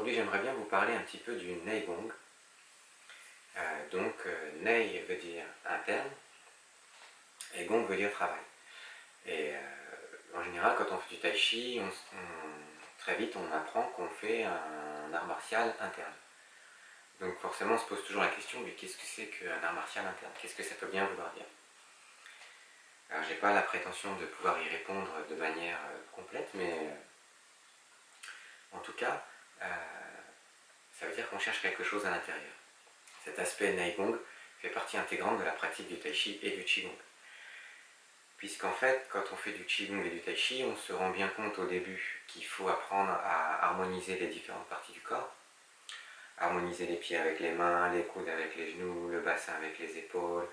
Aujourd'hui, j'aimerais bien vous parler un petit peu du Neigong. Nei veut dire interne et Gong veut dire travail. Et en général, quand on fait du Tai Chi, très vite on apprend qu'on fait un art martial interne. Donc forcément, on se pose toujours la question, mais qu'est-ce que c'est qu'un art martial interne? Qu'est-ce que ça peut bien vouloir dire? Alors, j'ai pas la prétention de pouvoir y répondre de manière complète, mais en tout cas, ça veut dire qu'on cherche quelque chose à l'intérieur. Cet aspect Neigong fait partie intégrante de la pratique du Tai Chi et du Qigong. Puisqu'en fait, quand on fait du Qigong et du Tai Chi, on se rend bien compte au début qu'il faut apprendre à harmoniser les différentes parties du corps. Harmoniser les pieds avec les mains, les coudes avec les genoux, le bassin avec les épaules,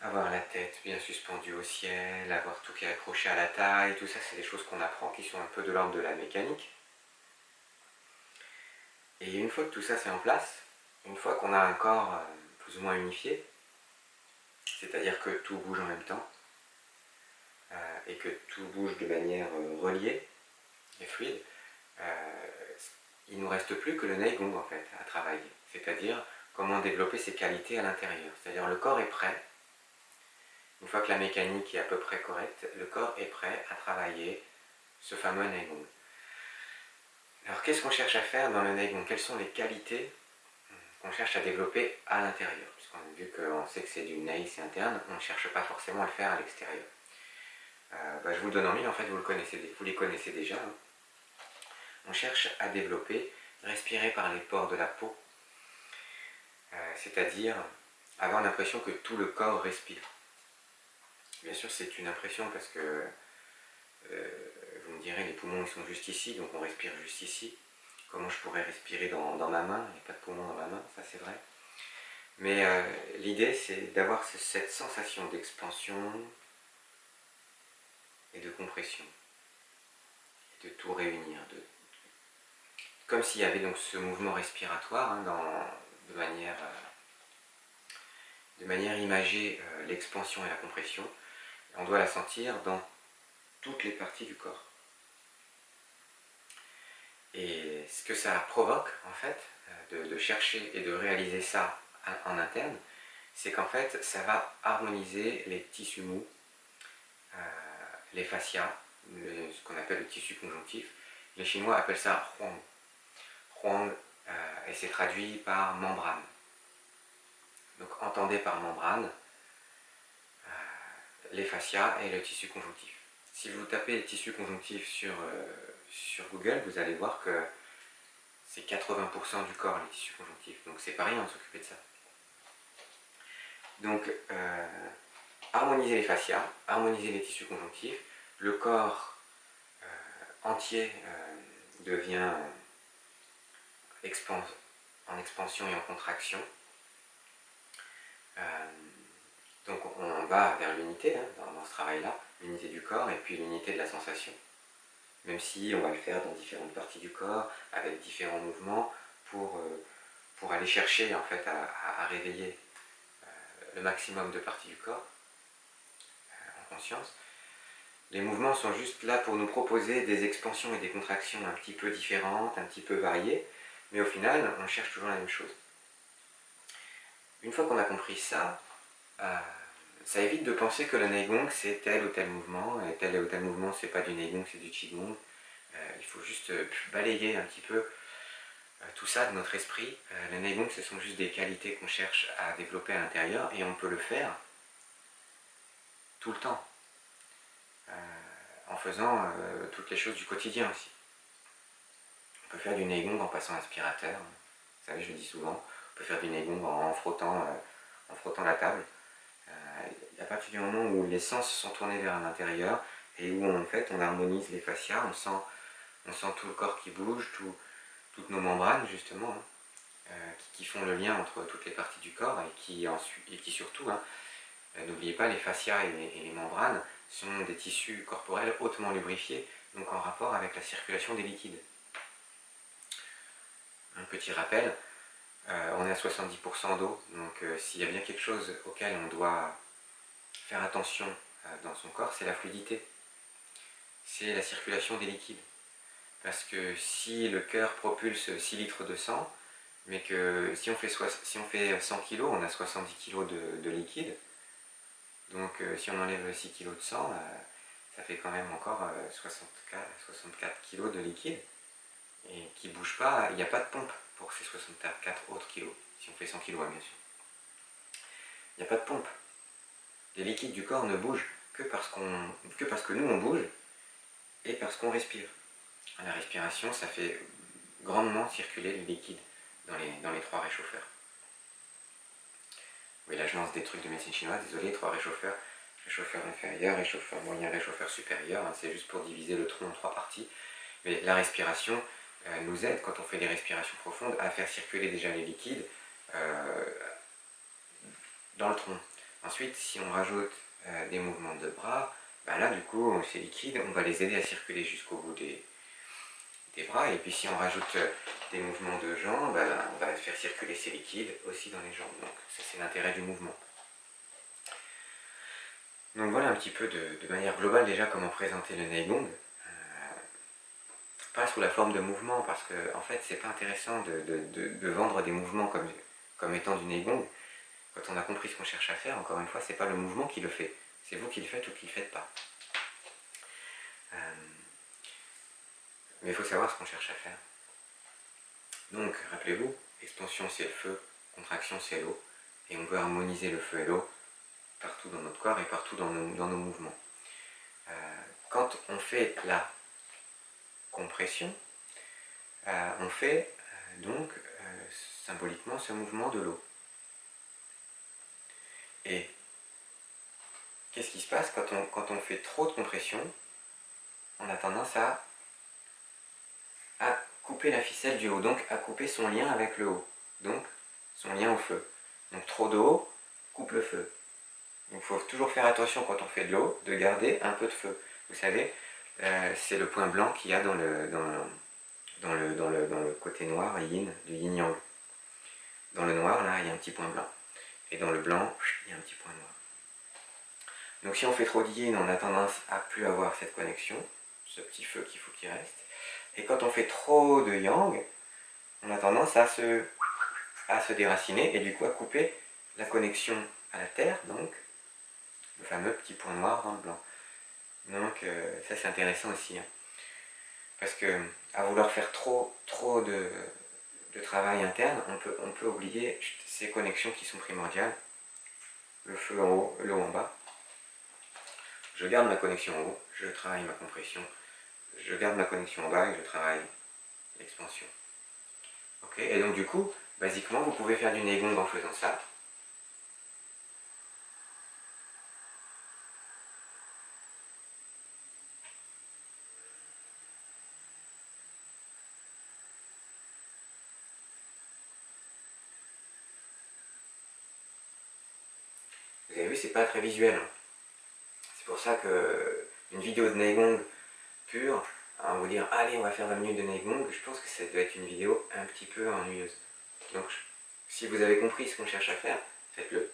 avoir la tête bien suspendue au ciel, avoir tout qui est accroché à la taille, tout ça c'est des choses qu'on apprend qui sont un peu de l'ordre de la mécanique. Et une fois que tout ça c'est en place, une fois qu'on a un corps plus ou moins unifié, c'est-à-dire que tout bouge en même temps, et que tout bouge de manière reliée et fluide, il ne nous reste plus que le Neigong en fait à travailler, c'est-à-dire comment développer ses qualités à l'intérieur. C'est-à-dire le corps est prêt, une fois que la mécanique est à peu près correcte, le corps est prêt à travailler ce fameux Neigong. Alors qu'est-ce qu'on cherche à faire dans le Neigong? Quelles sont les qualités qu'on cherche à développer à l'intérieur? Vu qu'on sait que c'est du Nei, c'est interne, on ne cherche pas forcément à le faire à l'extérieur. Je vous le donne en mille, en fait vous les connaissez déjà. Hein. On cherche à développer, respirer par les pores de la peau, c'est-à-dire avoir l'impression que tout le corps respire. Bien sûr c'est une impression parce que vous me direz les poumons ils sont juste ici, donc on respire juste ici. Comment je pourrais respirer dans ma main? Il n'y a pas de poumon dans ma main, ça c'est vrai. Mais l'idée c'est d'avoir cette sensation d'expansion et de compression, et de tout réunir, comme s'il y avait donc ce mouvement respiratoire hein, de manière imagée, l'expansion et la compression. On doit la sentir dans toutes les parties du corps. Et ce que ça provoque en fait, de chercher et de réaliser ça en interne, c'est qu'en fait ça va harmoniser les tissus mous, les fascias, ce qu'on appelle le tissu conjonctif. Les Chinois appellent ça huang. Huang, et c'est traduit par membrane. Donc entendez par membrane les fascias et le tissu conjonctif. Si vous tapez le tissu conjonctif sur Google, vous allez voir que c'est 80% du corps les tissus conjonctifs. Donc c'est pas rien de s'occuper de ça. Donc harmoniser les fascias, harmoniser les tissus conjonctifs, le corps entier devient en expansion et en contraction. Donc on va vers l'unité hein, dans ce travail-là, l'unité du corps et puis l'unité de la sensation. Même si on va le faire dans différentes parties du corps, avec différents mouvements, pour aller chercher en fait à réveiller le maximum de parties du corps en conscience. Les mouvements sont juste là pour nous proposer des expansions et des contractions un petit peu différentes, un petit peu variées, mais au final, on cherche toujours la même chose. Une fois qu'on a compris ça, ça évite de penser que le Neigong c'est tel ou tel mouvement, et tel ou tel mouvement c'est pas du Neigong, c'est du Qigong. Il faut juste balayer un petit peu tout ça de notre esprit. Le Neigong ce sont juste des qualités qu'on cherche à développer à l'intérieur, et on peut le faire tout le temps, en faisant toutes les choses du quotidien aussi. On peut faire du Neigong en passant l'aspirateur, vous savez je le dis souvent, on peut faire du Neigong en frottant la table. À partir du moment où les sens sont tournés vers l'intérieur et où en fait on harmonise les fascias, on sent tout le corps qui bouge, toutes nos membranes justement, hein, qui font le lien entre toutes les parties du corps et qui surtout, hein, n'oubliez pas, les fascias et les membranes sont des tissus corporels hautement lubrifiés, donc en rapport avec la circulation des liquides. Un petit rappel, on est à 70% d'eau, donc s'il y a bien quelque chose auquel on doit faire attention dans son corps, c'est la fluidité, c'est la circulation des liquides. parce que si le cœur propulse 6 litres de sang, mais que si on fait 100 kg, on a 70 kg de liquide. Donc si on enlève 6 kg de sang, ça fait quand même encore 64 kg de liquide. Et qui ne bouge pas, il n'y a pas de pompe pour ces 64 autres kilos. Si on fait 100 kg, bien sûr. Il n'y a pas de pompe. Les liquides du corps ne bougent que parce que nous on bouge et parce qu'on respire. La respiration, ça fait grandement circuler le liquide dans les 3 réchauffeurs. Oui, là je lance des trucs de médecine chinoise, désolé, 3 réchauffeurs. Réchauffeur inférieur, réchauffeur moyen, réchauffeur supérieur, hein, c'est juste pour diviser le tronc en 3 parties. Mais la respiration nous aide, quand on fait des respirations profondes, à faire circuler déjà les liquides dans le tronc. Ensuite, si on rajoute des mouvements de bras, ben là du coup, ces liquides, on va les aider à circuler jusqu'au bout des bras. Et puis si on rajoute des mouvements de jambes, ben, on va faire circuler ces liquides aussi dans les jambes. Donc ça, c'est l'intérêt du mouvement. Donc voilà un petit peu de manière globale déjà comment présenter le Neigong. Pas sous la forme de mouvement, parce que en fait c'est pas intéressant de vendre des mouvements comme étant du Neigong. Quand on a compris ce qu'on cherche à faire, encore une fois, c'est pas le mouvement qui le fait, c'est vous qui le faites ou qui le faites pas. Mais il faut savoir ce qu'on cherche à faire. Donc rappelez-vous, expansion c'est le feu, contraction c'est l'eau, et on veut harmoniser le feu et l'eau partout dans notre corps et partout dans nos mouvements. Quand on fait la compression, on fait donc symboliquement ce mouvement de l'eau. Et qu'est-ce qui se passe quand on fait trop de compression? On a tendance à couper la ficelle du haut, donc à couper son lien avec le haut, donc son lien au feu. Donc trop de haut coupe le feu. Donc il faut toujours faire attention quand on fait de l'eau, de garder un peu de feu. Vous savez, c'est le point blanc qu'il y a dans le côté noir, yin, du yin-yang. Dans le noir, là, il y a un petit point blanc. Et dans le blanc, il y a un petit point noir. Donc si on fait trop de yin, on a tendance à plus avoir cette connexion, ce petit feu qu'il faut qu'il reste. Et quand on fait trop de yang, on a tendance à se déraciner et du coup à couper la connexion à la terre, donc le fameux petit point noir dans le blanc. Donc ça c'est intéressant aussi, hein. Parce que à vouloir faire trop de travail interne, on peut oublier ces connexions qui sont primordiales, le feu en haut, l'eau en bas. Je garde ma connexion en haut, je travaille ma compression, je garde ma connexion en bas et je travaille l'expansion. Ok, et donc du coup, basiquement, vous pouvez faire du Neigong en faisant ça. Vous avez vu, c'est pas très visuel, hein. C'est pour ça que une vidéo de Neigong pure, à vous dire allez on va faire 20 minutes de Neigong, je pense que ça doit être une vidéo un petit peu ennuyeuse. Donc si vous avez compris ce qu'on cherche à faire, faites-le.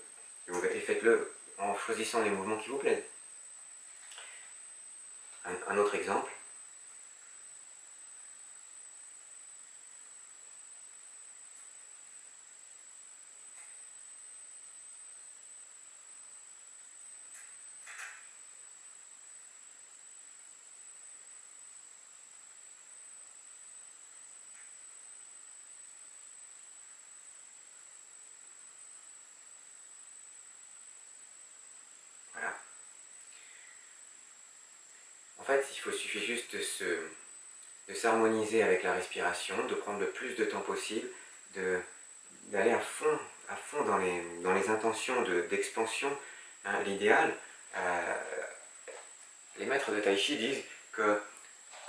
Et faites-le en choisissant les mouvements qui vous plaisent. Un autre exemple. Voilà. En fait, il suffit juste de s'harmoniser avec la respiration, de prendre le plus de temps possible, d'aller à fond dans les intentions d'expansion. Hein, l'idéal, les maîtres de Tai Chi disent que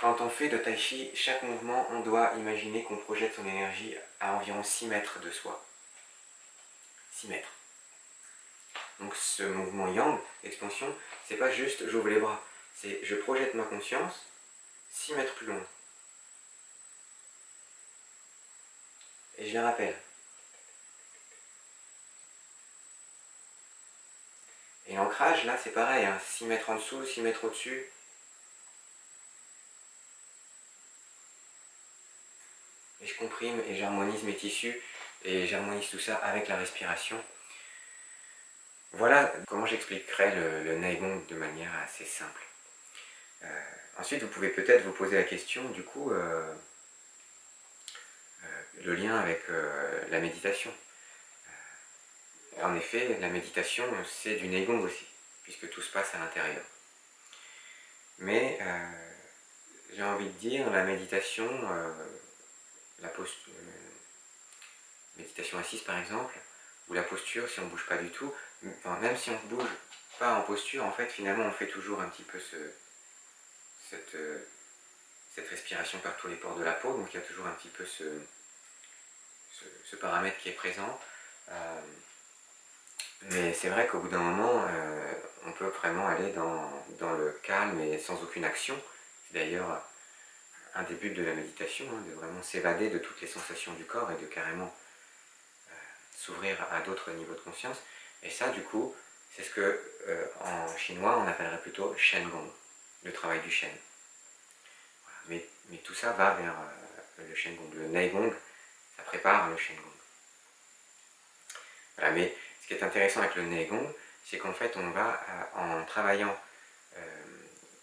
quand on fait de Tai Chi, chaque mouvement, on doit imaginer qu'on projette son énergie à environ 6 mètres de soi. 6 mètres. Donc ce mouvement yang, expansion, c'est pas juste j'ouvre les bras, c'est je projette ma conscience 6 mètres plus loin. Et je les rappelle. Et l'ancrage, là, c'est pareil, hein, 6 mètres en dessous, 6 mètres au-dessus. et je comprime et j'harmonise mes tissus et j'harmonise tout ça avec la respiration. Voilà comment j'expliquerai le Neigong de manière assez simple. Ensuite, vous pouvez peut-être vous poser la question, du coup, le lien avec la méditation. En effet, la méditation, c'est du Neigong aussi, puisque tout se passe à l'intérieur. Mais j'ai envie de dire, la méditation, méditation assise par exemple, ou la posture, si on ne bouge pas du tout, enfin, même si on ne bouge pas en posture, en fait, finalement, on fait toujours un petit peu cette respiration par tous les pores de la peau, donc il y a toujours un petit peu ce paramètre qui est présent. Mais c'est vrai qu'au bout d'un moment, on peut vraiment aller dans le calme et sans aucune action. C'est d'ailleurs un des buts de la méditation, hein, de vraiment s'évader de toutes les sensations du corps et de carrément s'ouvrir à d'autres niveaux de conscience. Et ça, du coup, c'est ce que en chinois on appellerait plutôt Shen Gong, le travail du Shen. Voilà. Mais tout ça va vers le Shen Gong. Le Nei Gong, ça prépare le Shen Gong. Voilà, mais ce qui est intéressant avec le Nei Gong, c'est qu'en fait, on va, en travaillant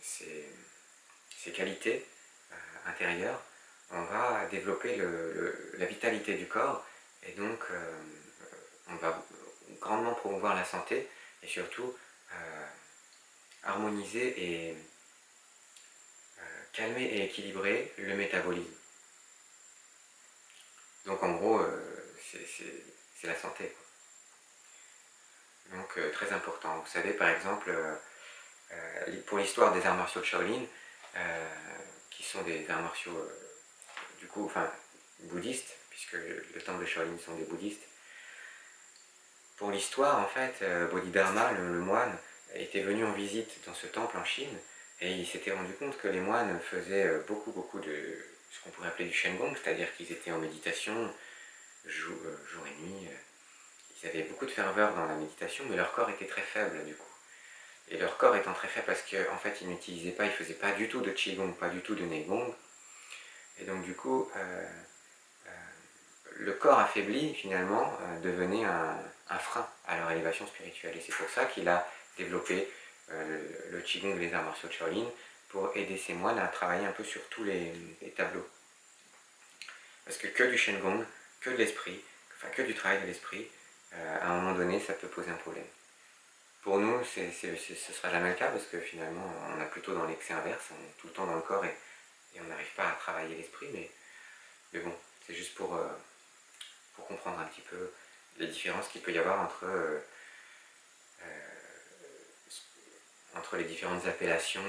ces qualités intérieures, on va développer la vitalité du corps, et donc on va grandement promouvoir la santé, et surtout harmoniser et calmer et équilibrer le métabolisme. Donc en gros, c'est la santé, quoi. Donc très important. Vous savez par exemple, pour l'histoire des arts martiaux de Shaolin, qui sont des arts martiaux du coup, enfin bouddhistes, puisque le temple de Shaolin sont des bouddhistes. Pour l'histoire, en fait, Bodhidharma, le moine, était venu en visite dans ce temple en Chine, et il s'était rendu compte que les moines faisaient beaucoup de ce qu'on pourrait appeler du Shen Gong, c'est-à-dire qu'ils étaient en méditation jour et nuit. Ils avaient beaucoup de ferveur dans la méditation, mais leur corps était très faible du coup. Et leur corps étant très faible parce qu'en fait ils n'utilisaient pas, ils ne faisaient pas du tout de Qigong, pas du tout de Neigong. Et donc du coup, le corps affaibli finalement devenait un frein à leur élévation spirituelle. Et c'est pour ça qu'il a développé le Qigong et les arts martiaux de Shaolin pour aider ces moines à travailler un peu sur tous les tableaux. Parce que du Shen Gong, que de l'esprit, enfin que du travail de l'esprit, à un moment donné ça peut poser un problème. Pour nous, ce ne sera jamais le cas parce que finalement on est plutôt dans l'excès inverse, on est tout le temps dans le corps et on n'arrive pas à travailler l'esprit, mais bon, c'est juste pour comprendre un petit peu les différences qu'il peut y avoir entre les différentes appellations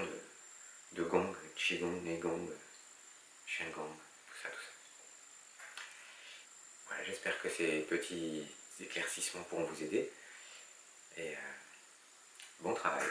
de gong, qigong, neigong, shengong, tout ça. Voilà, j'espère que ces petits éclaircissements pourront vous aider et bon travail.